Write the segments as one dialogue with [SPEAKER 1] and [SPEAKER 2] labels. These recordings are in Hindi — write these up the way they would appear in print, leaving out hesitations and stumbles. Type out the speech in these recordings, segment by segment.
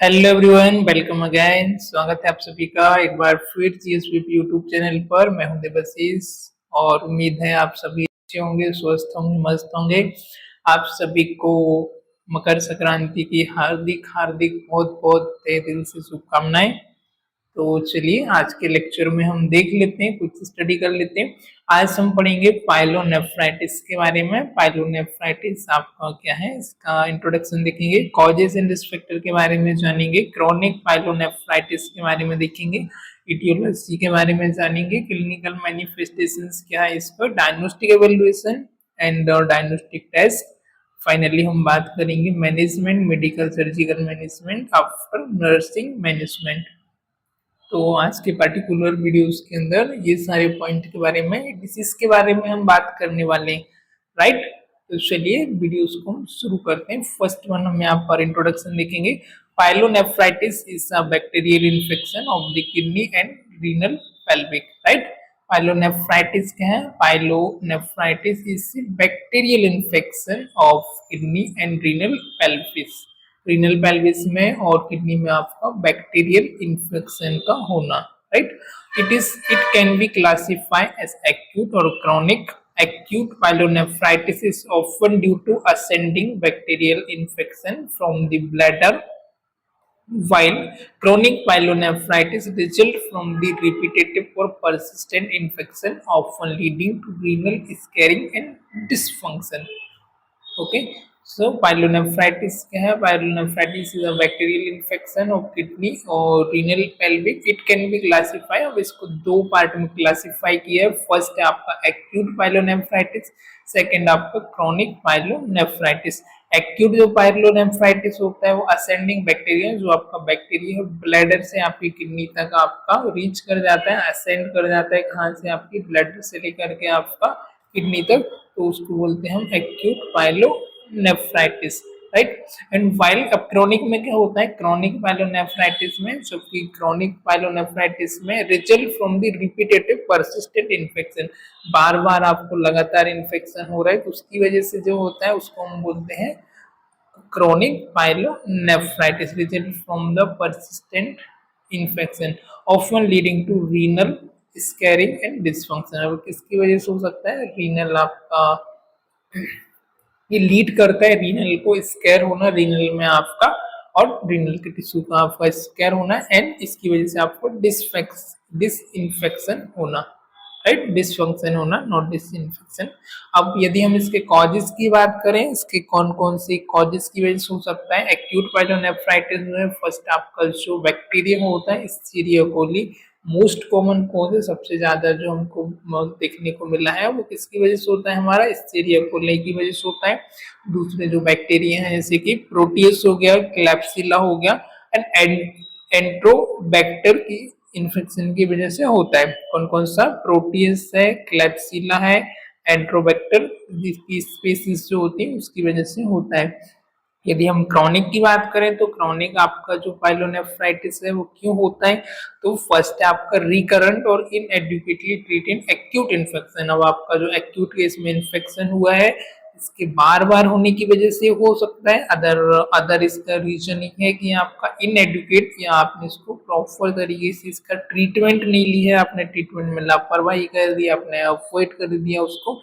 [SPEAKER 1] Hello everyone, welcome again. स्वागत है आप सभी का एक बार फिर जीएसवीपी यूट्यूब चैनल पर। मैं हूं देवाशीष और उम्मीद है आप सभी अच्छे होंगे, स्वस्थ होंगे, मस्त होंगे। आप सभी को मकर संक्रांति की हार्दिक हार्दिक बहुत बहुत तहे दिल से शुभकामनाएं। तो चलिए आज के लेक्चर में हम देख लेते हैं, कुछ स्टडी कर लेते हैं। आज हम पढ़ेंगे पाइलोनेफ्राइटिस के बारे में। पाइलोनेफ्राइटिस आपका क्या है, इसका इंट्रोडक्शन देखेंगे। कॉजेज एंड रिस्क फैक्टर के बारे में जानेंगे। क्रॉनिक पाइलोनेफ्राइटिस के बारे में देखेंगे। इटियोलॉजी के बारे में जानेंगे। क्लिनिकल मैनिफेस्टेशंस क्या है इसका, diagnostic evaluation and diagnostic test. Finally हम बात करेंगे management, medical surgical management after nursing management. तो आज के पर्टिकुलर वीडियोस के अंदर ये सारे पॉइंट के बारे में, डिसीज के बारे में हम बात करने वाले हैं, राइट। तो चलिए वीडियोस को हम शुरू करते हैं। फर्स्ट वन हम यहाँ पर इंट्रोडक्शन देखेंगे। Pyelonephritis is a bacterial infection of the kidney and renal pelvic, right. Pyelonephritis क्या है? Pyelonephritis is bacterial infection of kidney and renal pelvis. Renal pelvis में और किडनी में आपका बैक्टीरियल इन्फेक्शन का होना, right. It can be classified as acute और chronic. Acute pyelonephritis is often due to ascending bacterial infection from the bladder, while chronic pyelonephritis results from the repetitive or persistent infection, often leading to renal scarring and dysfunction. Okay, so pyelonephritis क्या है? Pyelonephritis is a bacterial infection of kidney और renal pelvic. It can be classified, अब इसको दो पार्ट में क्लासिफाई किया है। फर्स्ट है आपका acute pyelonephritis, सेकेंड आपका chronic pyelonephritis। एक्यूट जो पाइलोनेफ्राइटिस होता है वो असेंडिंग बैक्टीरिया, जो आपका बैक्टीरिया है ब्लैडर से आपकी किडनी तक आपका रीच कर जाता है, असेंड कर जाता है। कहाँ से? आपकी ब्लैडर से लेकर के आपका किडनी तक, तो उसको बोलते हैं हम acute pyelonephritis, right. And while अब क्रोनिक में क्या होता है? क्रोनिक पाइलोनेफ्राइटिस में, जबकि क्रोनिक पाइलोनेफ्राइटिस में result from the repetitive persistent infection, बार बार आपको लगातार इन्फेक्शन हो रहा है, तो उसकी वजह से जो होता है उसको हम बोलते हैं chronic pyelonephritis resulting from the persistent infection, often leading to renal scarring and dysfunction। अब किसकी वजह से हो सकता है? रीनल आपका ये लीड करता है रीनल को स्केयर होना, रीनल में आपका और रीनल के टिश्यू का आपका स्केयर होना, एंड इसकी वजह से आपको डिसइंफेक्शन होना, राइट। डिसफंक्शन होना, नॉट डिसइंफेक्शन। अब यदि हम इसके कॉजेस की बात करें, इसके कौन कौन से कॉजेस की वजह से हो सकता है एक्यूट पाइलोनेफ्राइटिस में? फर्स्ट आपका जो बैक्टीरिया होता है Escherichia coli, most common cause है, सबसे ज्यादा जो हमको देखने को मिला है वो किसकी वजह से होता है? हमारा एस्चेरिचिया कोली की वजह से होता है। दूसरे जो बैक्टीरिया हैं जैसे कि प्रोटियस हो गया, क्लैप्सिला हो गया, एंड एंट्रोबैक्टर की इन्फेक्शन की वजह से होता है। कौन कौन सा? प्रोटियस है, क्लैप्सिला है, एंट्रोबैक्टर की स्पीसीज जो होती है उसकी वजह से होता है। यदि हम क्रॉनिक की बात करें तो क्रॉनिक आपका जो पाइलोनेफ्राइटिस है वो क्यों होता है? तो फर्स्ट है आपका रिकरेंट और इनएडुकेटली ट्रीटेड एक्यूट इन्फेक्शन। अब आपका जो एक्यूट केस में इन्फेक्शन हुआ है इसके बार बार होने की वजह से हो सकता है। अदर इसका रीजन ये है कि आपका इनएडुकेट, या आपने इसको प्रॉपर तरीके से इसका ट्रीटमेंट नहीं ली है, आपने ट्रीटमेंट में लापरवाही कर दी, आपने अवॉइड कर दिया उसको,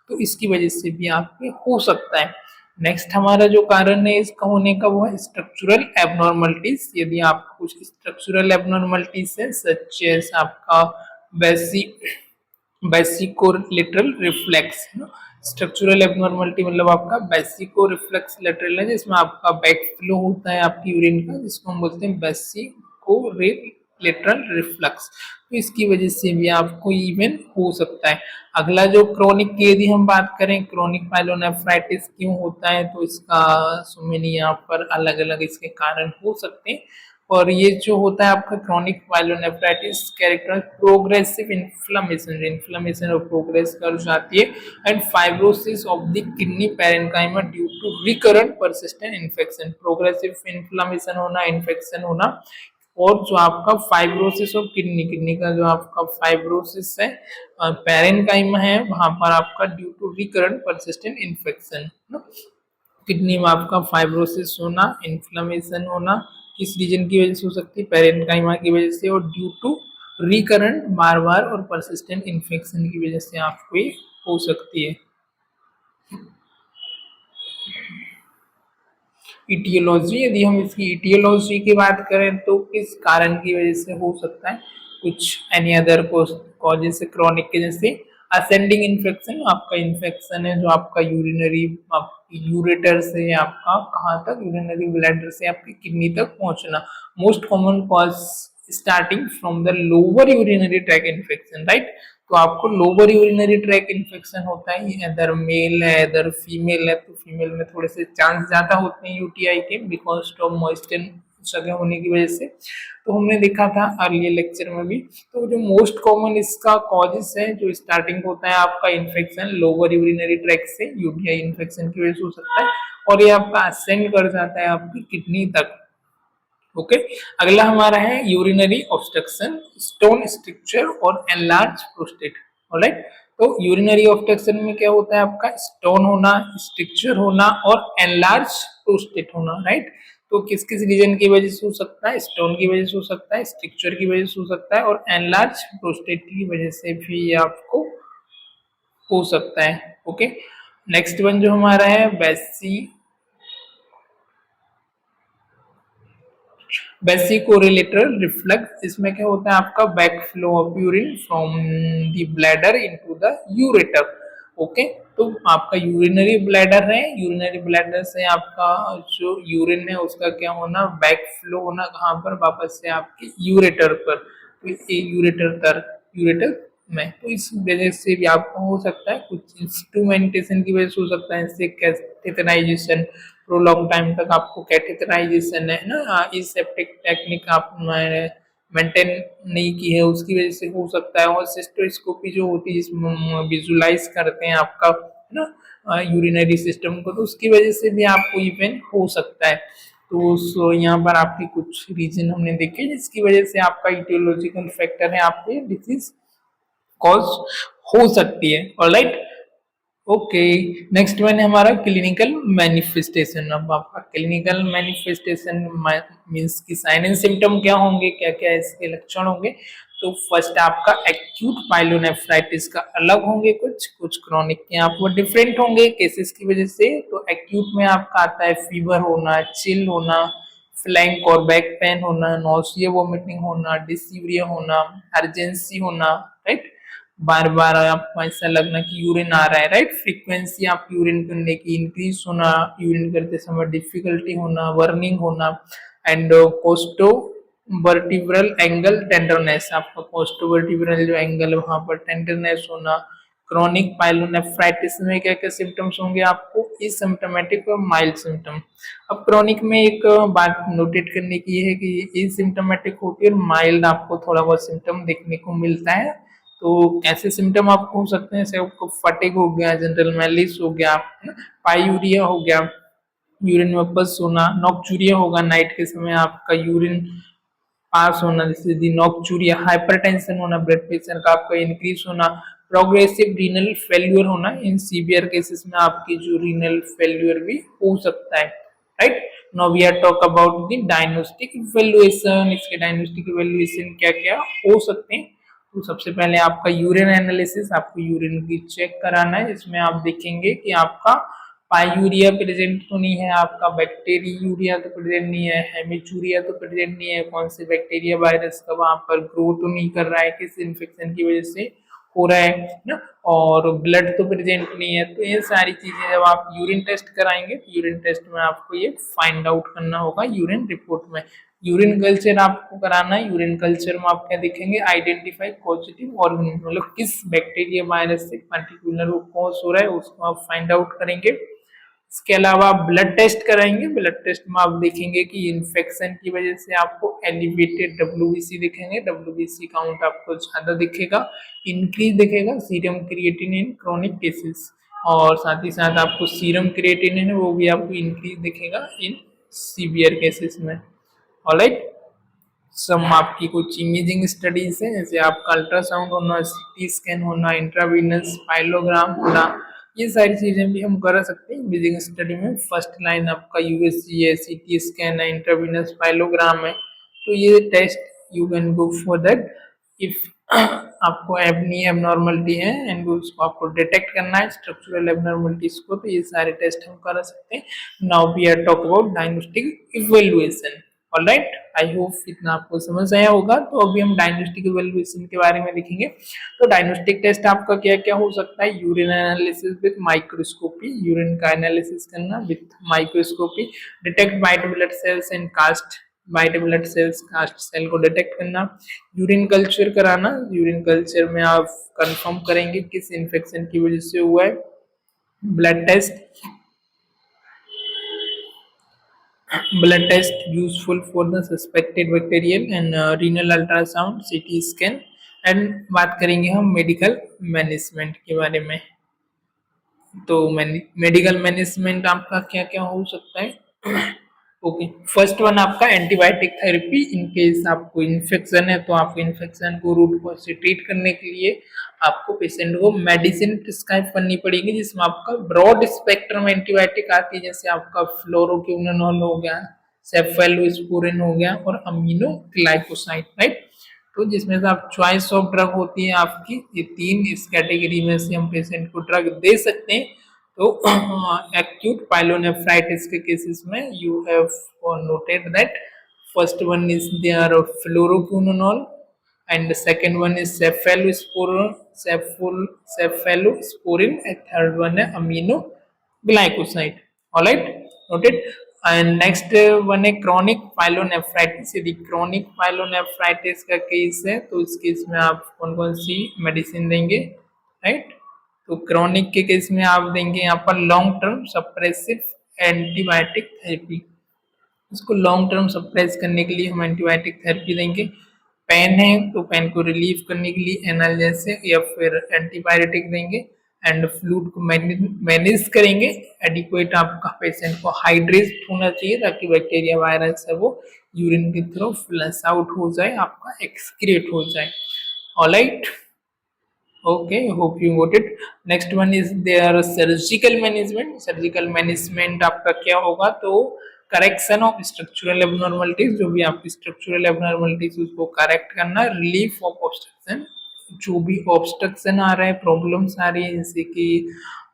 [SPEAKER 1] तो इसकी वजह से भी आपके हो सकता है। नेक्स्ट हमारा जो कारण है इसका होने का वो है स्ट्रक्चरल एबनॉर्मलिटीज। यदि आपको कुछ स्ट्रक्चरल एबनॉर्मलिटीज है सच एज आपका वेसिकोलेटरल रिफ्लेक्स, स्ट्रक्चरल एबनॉर्मलिटी मतलब आपका वेसिको रिफ्लेक्स लेटरल है, जिसमें आपका बैक फ्लो होता है आपकी यूरिन का, जिसको हम बोलते हैं वेसिको लेटरल रिफ्लक्स। तो इसकी वजह से भी आपको इवन हो सकता है। अगला जो क्रोनिक की यदि हम बात करें, क्रोनिक पाइलोनेफ्राइटिस क्यों होता है, तो इसका सुमेनी यहाँ पर अलग अलग इसके कारण हो सकते हैं। और ये जो होता है आपका chronic pyelonephritis character progressive inflammation, inflammation और प्रोग्रेस कर जाती है, and fibrosis of the kidney parenchyma due to recurrent persistent infection. Progressive inflammation होना, इन्फेक्शन होना, और जो आपका फाइब्रोसिस ऑफ किडनी, किडनी का जो आपका फाइब्रोसिस है पैरेन्काइमा है, वहां पर आपका due to recurrent persistent infection, kidney में आपका फाइब्रोसिस होना, इन्फ्लेमेशन होना, किस रीजन की वजह से हो सकती है, पेरेन्काइमा की वजह से, और ड्यू टू रिकरेंट बार बार और परसिस्टेंट इन्फेक्शन की वजह से आपको ये हो सकती है। इटियोलॉजी, यदि हम इसकी इटियोलॉजी की बात करें तो किस कारण की वजह से हो सकता है, कुछ एनी अदर कॉजेज से, क्रॉनिक के जैसे असेंडिंग इन्फेक्शन, आपका इन्फेक्शन है जो आपका यूरिनरी, आपकी यूरेटर से आपका कहाँ तक, यूरिनरी ब्लैडर से आपकी किडनी तक पहुंचना। Most common cause starting from the lower urinary track infection, right. तो आपको लोअर यूरिनरी ट्रैक इन्फेक्शन होता है, अदर मेल है अदर फीमेल है, तो फीमेल में थोड़े से चांस ज्यादा होते हैं यूटीआई के, बिकॉज ऑफ मॉइस्चर जगह होने की वजह से। तो हमने देखा था अर्लियर लेक्चर में भी। तो जो मोस्ट कॉमन इसका कॉजेस है, जो स्टार्टिंग होता है आपका इन्फेक्शन लोअर यूरिनरी ट्रैक से, यूटीआई इन्फेक्शन की वजह से हो सकता है, और ये आपका असेंड कर जाता है आपकी किडनी तक। ओके, अगला हमारा है यूरिनरी ऑब्स्ट्रक्शन, स्टोन स्ट्रक्चर और एनलार्ज प्रोस्टेट। ऑलराइट, तो यूरिनरी ऑब्स्ट्रक्शन में क्या होता है, आपका स्टोन होना, स्ट्रक्चर होना और एनलार्ज प्रोस्टेट होना, राइट। तो किस किस रीजन की वजह से हो सकता है, स्टोन की वजह से हो सकता है, स्ट्रक्चर की वजह से हो सकता है, और एनलार्ज प्रोस्टेट की वजह से भी आपको हो सकता है। ओके, नेक्स्ट वन जो हमारा है वेसिकोरिलेटरल रिफ्लक्स, इसमें क्या होता है आपका back flow of urine from the bladder into the ureter. Okay, तो आपका यूरिनरी ब्लैडर है, यूरिनरी ब्लैडर से आपका जो यूरिन है उसका क्या होना, बैक फ्लो होना, कहाँ पर, वापस से आपके यूरेटर पर, तो यूरेटर में। तो इस वजह से भी आपको हो सकता है, कुछ इंस्ट्रूमेंटेशन की वजह से हो सकता है, इससे कैथेटराइजेशन, प्रोलॉन्ग टाइम तक आपको कैथेटराइजेशन है ना, इस सेप्टिक टेक्निक आप मेंटेन नहीं की है, उसकी वजह से हो सकता है। और सिस्टोस्कोपी जो होती है जिसमें विजुलाइज करते हैं आपका, है ना, यूरिनरी सिस्टम को, तो उसकी वजह से भी आपको इवन हो सकता है। तो यहाँ पर आपकी कुछ रीजन हमने देखे जिसकी वजह से आपका इटियोलॉजिकल फैक्टर है, आपके डिसीज कॉज हो सकती है। ऑलराइट, ओके, नेक्स्ट वन है हमारा क्लिनिकल मैनिफेस्टेशन। अब आपका क्लिनिकल मैनिफेस्टेशन मींस की साइन एंड सिम्टम क्या होंगे, क्या क्या इसके लक्षण होंगे। तो फर्स्ट आपका एक्यूट पाइलोनेफ्राइटिस का अलग होंगे, कुछ कुछ क्रॉनिक के आपको डिफरेंट होंगे केसेस की वजह से। तो एक्यूट में आपका आता है फीवर होना, चिल होना, फ्लैंक और बैक पेन होना, नोसिया वोमिटिंग होना, डिस्यूरिया होना, अर्जेंसी होना, राइट, बार बार आपको ऐसा लगना कि यूरिन आ रहा है, राइट, फ्रीक्वेंसी आप यूरिन करने की इंक्रीज होना, यूरिन करते समय डिफिकल्टी होना, बर्निंग होना, and costo vertebral angle tenderness, आपका कोस्टो वर्टिब्रल जो एंगल है वहां पर टेंडरनेस होना। क्रॉनिक पाइलोनेफ्राइटिस में क्या क्या सिम्टम्स होंगे आपको, एसिम्प्टोमेटिक और माइल्ड सिम्टम। अब क्रॉनिक में एक बात नोटेट करने की है कि एसिम्प्टोमेटिक होती है और माइल्ड आपको थोड़ा बहुत सिम्टम देखने को मिलता है। तो कैसे सिम्टम आपको हो सकते हैं, जैसे आपको फटेग हो गया, जनरल मैलिस हो गया, पायूरिया हो गया, यूरिन में पस होना, नॉक्चूरिया होगा, नाइट के समय आपका यूरिन पास होना, जैसे दी नॉक्चूरिया, हाइपरटेंशन होना, ब्लड प्रेशर का आपका इंक्रीज होना, प्रोग्रेसिव रीनल फेल्यूर होना, इन सीवियर केसेस में आपकी जो रीनल फेल्यूर भी हो सकता है, right. Now we are talk about the diagnostic evaluation, इसके डायग्नोस्टिक इवैल्यूएशन क्या क्या हो सकते हैं। तो सबसे पहले आपका यूरिन एनालिसिस, आपको यूरिन की चेक कराना है, जिसमें आप देखेंगे कि आपका पायूरिया प्रेजेंट तो नहीं है, आपका बैक्टीरिया तो प्रेजेंट नहीं है, हेमिचूरिया तो प्रेजेंट नहीं है, कौन से बैक्टीरिया वायरस का वहां पर ग्रो तो नहीं कर रहा है, किस इन्फेक्शन की वजह से हो रहा है ना, और ब्लड तो प्रेजेंट नहीं है। तो ये सारी चीजें जब आप यूरिन टेस्ट कराएंगे, तो यूरिन टेस्ट में आपको ये फाइंड आउट करना होगा यूरिन रिपोर्ट में। यूरिन कल्चर आपको कराना है, यूरिन कल्चर में आप क्या देखेंगे, आइडेंटिफाई पॉजिटिव ऑर्गेनिज्म, मतलब किस बैक्टीरिया वायरस से पर्टिकुलर वो कॉज हो रहा है उसको आप फाइंड आउट करेंगे। इसके अलावा ब्लड टेस्ट कराएंगे, ब्लड टेस्ट में आप देखेंगे कि इन्फेक्शन की वजह से आपको एलिवेटेड डब्ल्यूबीसी दिखेंगे, डब्ल्यूबीसी काउंट आपको ज्यादा दिखेगा, इंक्रीज दिखेगा सीरम क्रिएटिनिन इन क्रॉनिक केसेस, और साथ ही साथ आपको सीरम क्रिएटिनिन है वो भी आपको इंक्रीज दिखेगा इन सीवियर केसेस में। ऑलराइट, सम आपकी कुछ इमेजिंग स्टडीज है, जैसे आपका अल्ट्रासाउंड होना, सीटी स्कैन होना, इंट्रावीनस पाइलोग्राम होना, ये सारी चीजें भी हम कर सकते हैं इमेजिंग स्टडी में। फर्स्ट लाइन आपका यूएसजी है, सीटी स्कैन है, इंट्रावेनस पाइलोग्राम है, तो ये test you can go for that. If आपको एबनी एबनॉर्मलिटी है एंड उसको आपको डिटेक्ट करना है स्ट्रक्चरल एबनॉर्मलिटीज को, तो ये सारे टेस्ट हम कर सकते हैं। Now we are talk about diagnostic evaluation. Alright, I hope इतना आपको समझ आया होगा। तो अभी हम डायग्नोस्टिक इवैल्यूएशन के बारे में देखेंगे। तो डायग्नोस्टिक टेस्ट आपका क्या क्या हो सकता है? Urine analysis with microscopy, urine का एनालिसिस करना with microscopy, detect white blood cells and cast white blood cells, cast cell को डिटेक्ट करना, यूरिन कल्चर कराना, यूरिन कल्चर में आप कंफर्म करेंगे किस इन्फेक्शन की वजह से हुआ है, blood test, blood test useful for the suspected bacterial and renal ultrasound, CT scan। And बात करेंगे हम मेडिकल मैनेजमेंट के बारे में। तो मेडिकल मैनेजमेंट आपका क्या क्या हो सकता है? ओके, फर्स्ट वन आपका एंटीबायोटिक थेरेपी। इन केस आपको इन्फेक्शन है तो आपको इन्फेक्शन को रूट कॉज से ट्रीट करने के लिए आपको पेशेंट को मेडिसिन प्रिस्क्राइब करनी पड़ेगी, जिसमें आपका ब्रॉड स्पेक्ट्रम एंटीबायोटिक आती है, जैसे आपका फ्लोरोक्विनोल हो गया, सेफेलोस्पोरिन हो गया और अमीनो ग्लाइकोसाइड, राइट। तो जिसमें से आप चॉइस ऑफ ड्रग होती है आपकी, ये तीन, इस कैटेगरी में से हम पेशेंट को ड्रग दे सकते हैं। तो एक्यूट पाइलोनेफ्राइटिस के केसेस में you have noted that first one is there fluoroquinol and the second one is cephalosporin and third one है amino glycoside। alright, noted। and next one है chronic pyelonephritis। यदि chronic pyelonephritis का केस है तो इस केस में आप कौन कौन सी मेडिसिन देंगे, राइट। तो क्रॉनिक के केस में आप देंगे यहाँ पर long term suppressive antibiotic therapy. इसको लॉन्ग टर्म सप्रेस करने के लिए हम एंटीबायोटिक थेरेपी देंगे। पेन है तो पेन को रिलीव करने के लिए एनाल्जेसिक या फिर एंटीबायोटिक देंगे। एंड फ्लूइड को मैनेज करेंगे। एडिक्वेट आपका पेशेंट को हाइड्रेट होना चाहिए ताकि बैक्टीरिया वायरस है वो यूरिन के थ्रू फ्लश आउट हो जाए, आपका एक्सक्रीट हो जाए। Alright, okay, hope you got it। next one is their surgical management। surgical management आपका क्या होगा? तो करेक्शन ऑफ स्ट्रक्चरल एबनॉर्मलिटीज, जो भी आपकी स्ट्रक्चरल एबनॉर्मलिटीज उसको करेक्ट करना, रिलीफ ऑफ ऑब्स्ट्रक्शन, जो भी ऑब्स्ट्रक्शन आ रहा है, प्रॉब्लम्स आ रही है, जैसे कि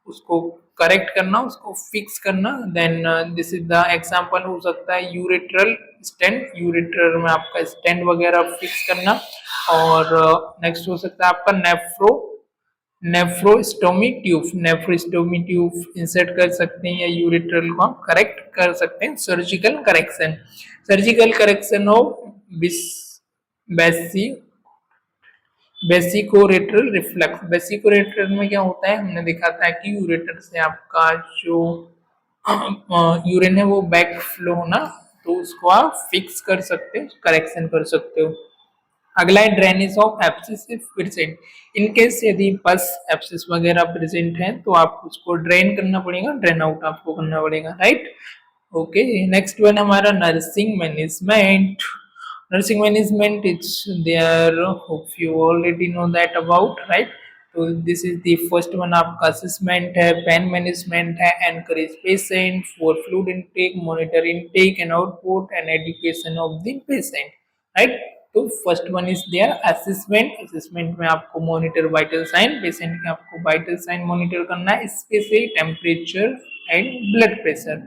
[SPEAKER 1] उसको करेक्ट करना, उसको फिक्स करना। Then this is the example हो सकता है यूरेट्रल स्टेंट, यूरेटर में आपका स्टेंट वगैरह फिक्स करना। और नेक्स्ट हो सकता है आपका nephrostomy tube, nephrostomy tube insert कर सकते हैं या यूरेट्रल को आप करेक्ट कर सकते हैं। Surgical correction, surgical correction of vesicoureteral reflux. Vesicoureteral में क्या होता है, हमने देखा था कि यूरेटर से आपका जो यूरिन है वो बैक फ्लो होना, तो उसको आप फिक्स कर सकते हो, करेक्शन कर सकते हो। अगला है drainage of abscess present. In case यदि पस एब्सिस वगैरह प्रेजेंट है तो आप उसको ड्रेन करना पड़ेगा, ड्रेन आउट आपको करना पड़ेगा, राइट। ओके, नेक्स्ट वन हमारा nursing management. Nursing management is there, hope you already know that about, right. तो this is the first one आपका असेसमेंट है, पेन मैनेजमेंट है, encourage patient for fluid intake, monitor intake and output and education of the patient, right. तो first one is there assessment. Assessment में आपको मॉनिटर वाइटल साइन, पेशेंट के आपको वाइटल साइन मॉनिटर करना है, specially temperature and blood pressure.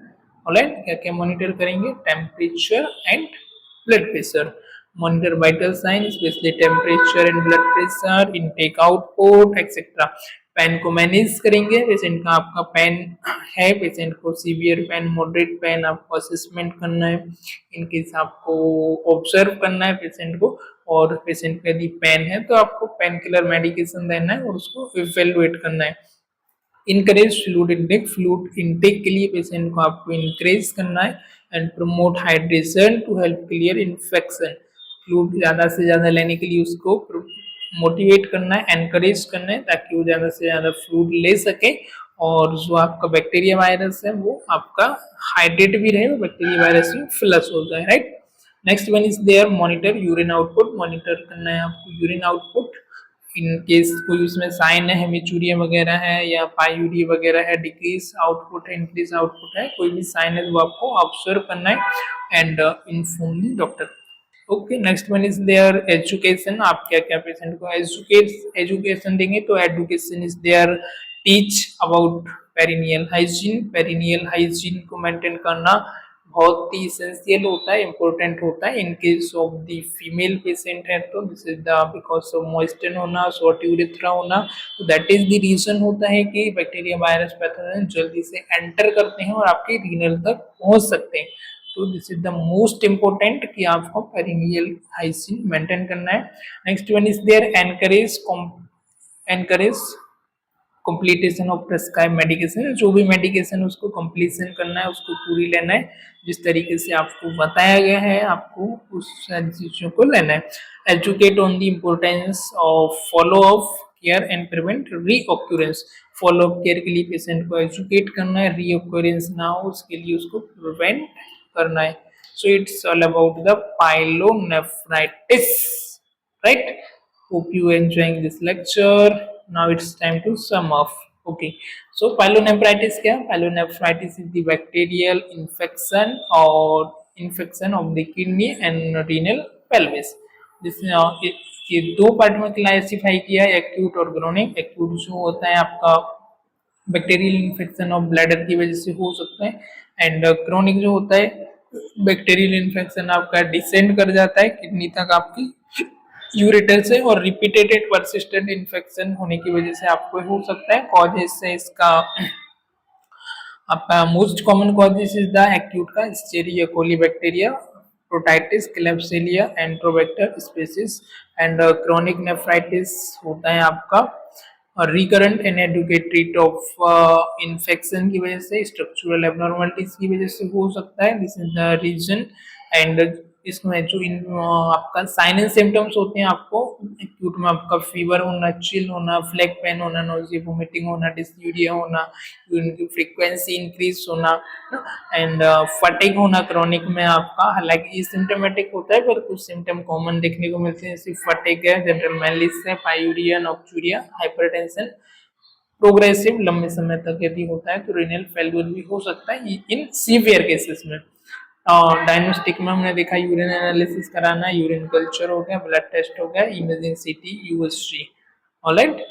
[SPEAKER 1] Alright, क्या क्या मॉनिटर करेंगे? Temperature and blood pressure, monitor vital sign, especially temperature and blood pressure, intake output etcetera. Pain को मैनेज करेंगे, पेशेंट का आपका पेन है, पेशेंट को सीवियर पेन, मॉडरेट पेन, आपको असेसमेंट करना है, इनकेस आपको ऑब्जर्व करना है पेशेंट को, और पेशेंट का यदि पेन है तो आपको पेन किलर मेडिकेशन देना है और उसको इवेलुएट करना है। Encourage fluid intake, fluid intake के लिए पेशेंट को आपको इनकरेज करना है। And promote hydration to help clear infection, fluid ज़्यादा से ज़्यादा लेने के लिए उसको मोटिवेट करना है, एनकरेज करना है, ताकि वो ज़्यादा से ज़्यादा फ्लूइड ले सके और जो आपका बैक्टीरिया वायरस है वो आपका हाइड्रेट भी रहे, बैक्टीरिया वायरस भी फ्लश हो जाए, right. Next one is there monitor urine output, monitor करना है आपको यूरिन आउटपुट। इन केस कोई उसमें साइन है, हेमिचूरिया वगैरह है या पायूरिया वगैरह है, डिक्रीज आउटपुट है, इंक्रीज आउटपुट है, कोई भी साइन है तो आपको ऑब्जर्व करना है and inform the doctor. Okay, next one is there education. आप क्या क्या पेशेंट को एजुकेशन देंगे, तो education is there teach about perineal hygiene को मेंटेन करना बहुत ही इसेंशियल होता है, इंपॉर्टेंट होता है। In case of the female patient है तो this is the because of moisture होना, शॉर्ट यूरेथ्रा होना, तो दैट इज द रीजन होता है कि बैक्टीरिया वायरस पैथोजन जल्दी से एंटर करते हैं और आपके रीनल तक पहुंच सकते हैं। तो this is the most important कि आपको पेरिनियल हाइजीन मेंटेन करना है। Next one is there encourage completion of prescribe medication. जो भी मेडिकेशन उसको कंप्लीशन करना है, उसको पूरी लेना है, जिस तरीके से आपको बताया गया है आपको उस सारी चीजों को लेना है। Educate on the importance of follow up care and prevent reoccurrence. Follow up care के लिए पेशेंट को एजुकेट करना है, रीऑक्यूरेंस ना हो उसके लिए उसको प्रिवेंट करना है। So it's all about the pyelonephritis, right? Hope you enjoying this lecture. Now it's time to sum up. Okay, so pyelonephritis क्या? Pyelonephritis is the bacterial infection or infection of the kidney and renal pelvis. ये दो पार्ट में क्लासिफाई किया है, एक्यूट और क्रोनिक। एक्यूट जो होता है आपका बैक्टीरियल इन्फेक्शन ऑफ ब्लैडर की वजह से हो सकता है एंड क्रोनिक जो होता है बैक्टीरियल इन्फेक्शन आपका डिसेंड कर जाता है किडनी तक आपकी यूरेटर से, और रिपीटेड परसिस्टेंट इन्फेक्शन होने की वजह से आपको हो सकता है। कॉजेस से इसका आपका most common causes is the acute का Escherichia coli bacteria, proteus, Klebsiella, Enterobacter species and chronic nephritis होता है आपका recurrent inadequate treat of infection की वजह से, स्ट्रक्चरल एबनॉर्मलिटीज की वजह से हो सकता है। This is the reason and इसमें जो आपका साइन एंड सिम्टम्स होते हैं आपको एक्यूट में आपका फीवर होना, चिल होना, फ्लैग पेन होना, नोजिया, वोमिटिंग होना, डिस्यूरिया होना, यूरिन की फ्रीक्वेंसी इंक्रीज होना एंड फटीग होना। क्रोनिक में आपका हालांकि ये सिम्टोमेटिक होता है पर कुछ सिम्टम कॉमन देखने को मिलते हैं, जैसे फटीग है, जनरल मैलिस है, पायूरिया, नॉक्चूरिया, हाइपरटेंशन। प्रोग्रेसिव लंबे समय तक यदि होता है तो रीनल फेल्यूर भी हो सकता है इन सीवियर केसेस में। और डायग्नोस्टिक में हमने देखा यूरिन एनालिसिस कराना, यूरिन कल्चर हो गया, ब्लड टेस्ट हो गया, इमेजिंग सीटी, यूएसजी, ऑलराइट।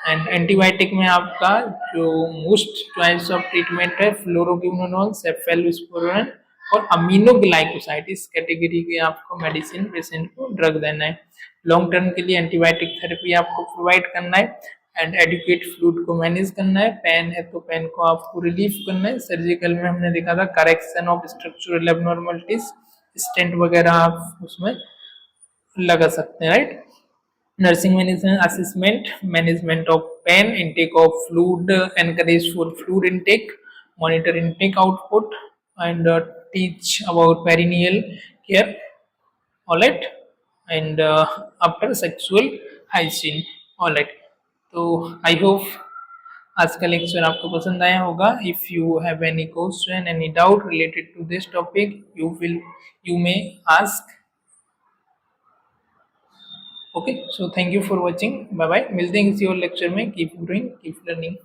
[SPEAKER 1] एंड एंटीबायोटिक में आपका जो मोस्ट चॉइस ऑफ ट्रीटमेंट है फ्लोरोक्विनोल, सेफेलोस्पोरिन और अमीनोग्लाइकोसाइड। इस कैटेगरी के आपको मेडिसिन पेशेंट को ड्रग देना है। लॉन्ग टर्म के लिए एंटीबायोटिक थेरेपी आपको प्रोवाइड करना है एंड एडुकेट फ्लूइड को मैनेज करना है। पेन है तो पेन को आपको रिलीफ करना है। सर्जिकल में हमने देखा था correction of structural abnormalities, stent वगैरह आप उसमें लगा सकते हैं, right. Nursing management assessment, management of pain, intake of fluid, encourage for fluid intake, monitor intake output and teach about perineal care, alright, and after sexual hygiene, alright. तो आई होप आज का लेक्चर आपको पसंद आया होगा। If you have any question, any doubt related to this topic, you may ask. Okay, so thank you for watching, bye bye. मिलते हैं किसी और लेक्चर में। Keep growing, keep learning.